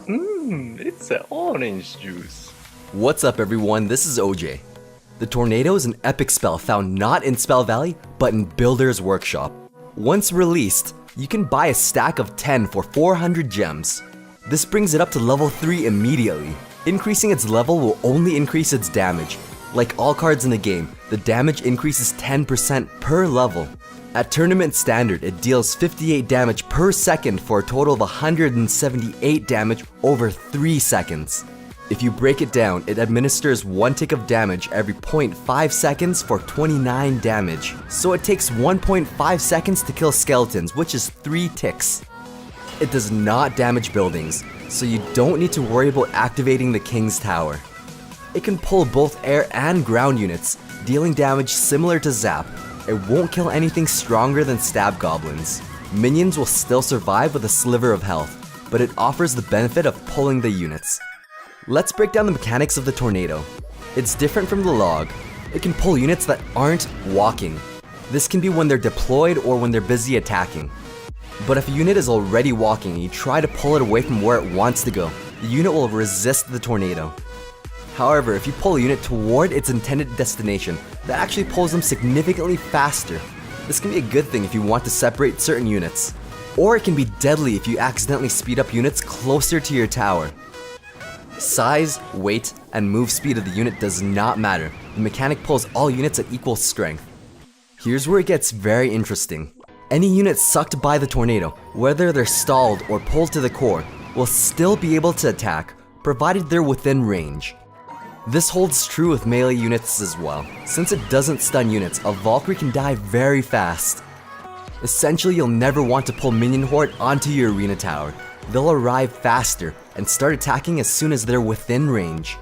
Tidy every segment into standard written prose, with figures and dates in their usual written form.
It's an orange juice. What's up everyone, this is OJ. The Tornado is an epic spell found not in Spell Valley, but in Builder's Workshop. Once released, you can buy a stack of 10 for 400 gems. This brings it up to level 3 immediately. Increasing its level will only increase its damage. Like all cards in the game, the damage increases 10% per level. At tournament standard, it deals 58 damage per second for a total of 178 damage over 3 seconds. If you break it down, it administers 1 tick of damage every 0.5 seconds for 29 damage. So it takes 1.5 seconds to kill skeletons, which is 3 ticks. It does not damage buildings, so you don't need to worry about activating the King's Tower. It can pull both air and ground units, dealing damage similar to Zap. It won't kill anything stronger than stab goblins. Minions will still survive with a sliver of health, but it offers the benefit of pulling the units. Let's break down the mechanics of the Tornado. It's different from the Log. It can pull units that aren't walking. This can be when they're deployed or when they're busy attacking. But if a unit is already walking and you try to pull it away from where it wants to go, the unit will resist the Tornado. However, if you pull a unit toward its intended destination, that actually pulls them significantly faster. This can be a good thing if you want to separate certain units. Or it can be deadly if you accidentally speed up units closer to your tower. Size, weight, and move speed of the unit does not matter. The mechanic pulls all units at equal strength. Here's where it gets very interesting. Any unit sucked by the Tornado, whether they're stalled or pulled to the core, will still be able to attack, provided they're within range. This holds true with melee units as well. Since it doesn't stun units, a Valkyrie can die very fast. Essentially, you'll never want to pull Minion Horde onto your arena tower. They'll arrive faster and start attacking as soon as they're within range.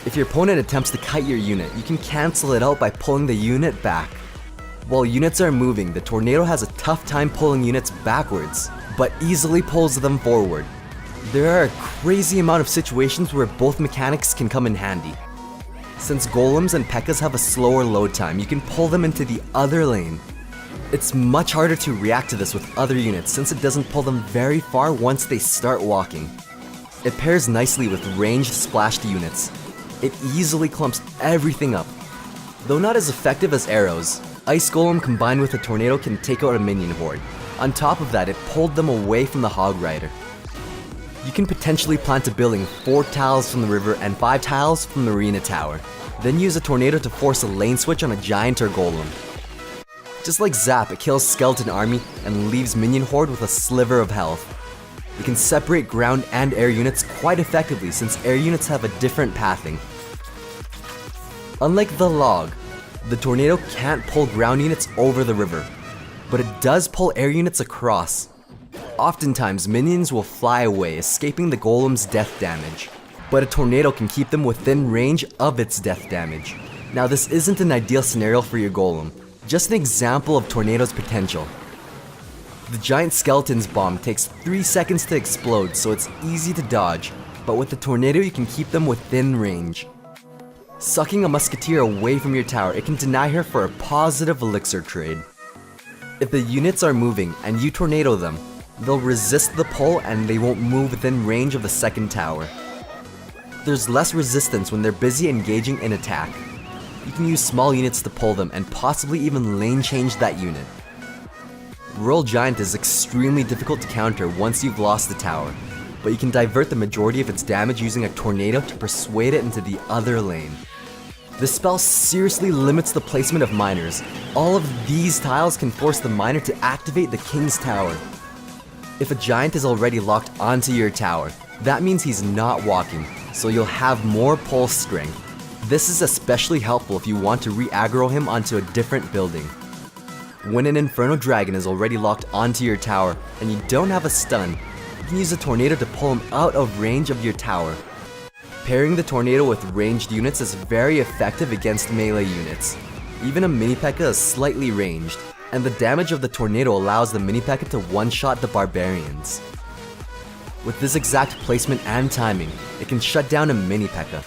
If your opponent attempts to kite your unit, you can cancel it out by pulling the unit back. While units are moving, the Tornado has a tough time pulling units backwards, but easily pulls them forward. There are a crazy amount of situations where both mechanics can come in handy. Since golems and P.E.K.K.A.s have a slower load time, you can pull them into the other lane. It's much harder to react to this with other units since it doesn't pull them very far once they start walking. It pairs nicely with ranged splashed units. It easily clumps everything up. Though not as effective as arrows, Ice Golem combined with a Tornado can take out a Minion Horde. On top of that, it pulled them away from the Hog Rider. You can potentially plant a building 4 tiles from the river and 5 tiles from the arena tower. Then use a Tornado to force a lane switch on a giant or golem. Just like Zap, it kills Skeleton Army and leaves Minion Horde with a sliver of health. You can separate ground and air units quite effectively since air units have a different pathing. Unlike the Log, the Tornado can't pull ground units over the river, but it does pull air units across. Oftentimes, minions will fly away, escaping the golem's death damage, but a Tornado can keep them within range of its death damage. Now this isn't an ideal scenario for your golem, just an example of Tornado's potential. The giant skeleton's bomb takes 3 seconds to explode, so it's easy to dodge, but with the Tornado you can keep them within range. Sucking a musketeer away from your tower, it can deny her for a positive elixir trade. If the units are moving and you Tornado them, they'll resist the pull and they won't move within range of the second tower. There's less resistance when they're busy engaging in attack. You can use small units to pull them and possibly even lane change that unit. Royal Giant is extremely difficult to counter once you've lost the tower, but you can divert the majority of its damage using a Tornado to persuade it into the other lane. This spell seriously limits the placement of miners. All of these tiles can force the miner to activate the King's Tower. If a giant is already locked onto your tower, that means he's not walking, so you'll have more pull strength. This is especially helpful if you want to re-aggro him onto a different building. When an Inferno Dragon is already locked onto your tower and you don't have a stun, you can use a Tornado to pull him out of range of your tower. Pairing the Tornado with ranged units is very effective against melee units. Even a Mini P.E.K.K.A. is slightly ranged, and the damage of the Tornado allows the Mini P.E.K.K.A. to one-shot the Barbarians. With this exact placement and timing, it can shut down a Mini P.E.K.K.A.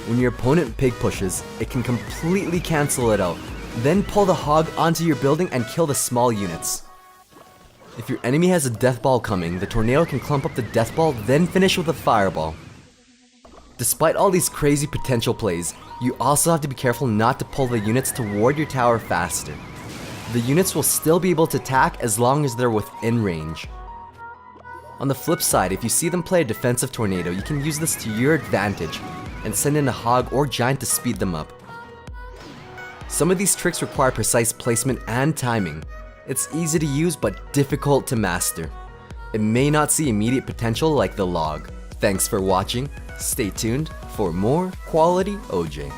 When your opponent pig pushes, it can completely cancel it out, then pull the hog onto your building and kill the small units. If your enemy has a death ball coming, the tornado can clump up the death ball, then finish with a fireball. Despite all these crazy potential plays, you also have to be careful not to pull the units toward your tower faster. The units will still be able to attack as long as they're within range. On the flip side, if you see them play a defensive tornado, you can use this to your advantage and send in a hog or giant to speed them up. Some of these tricks require precise placement and timing. It's easy to use but difficult to master. It may not see immediate potential like the log. Thanks for watching. Stay tuned for more quality OJ.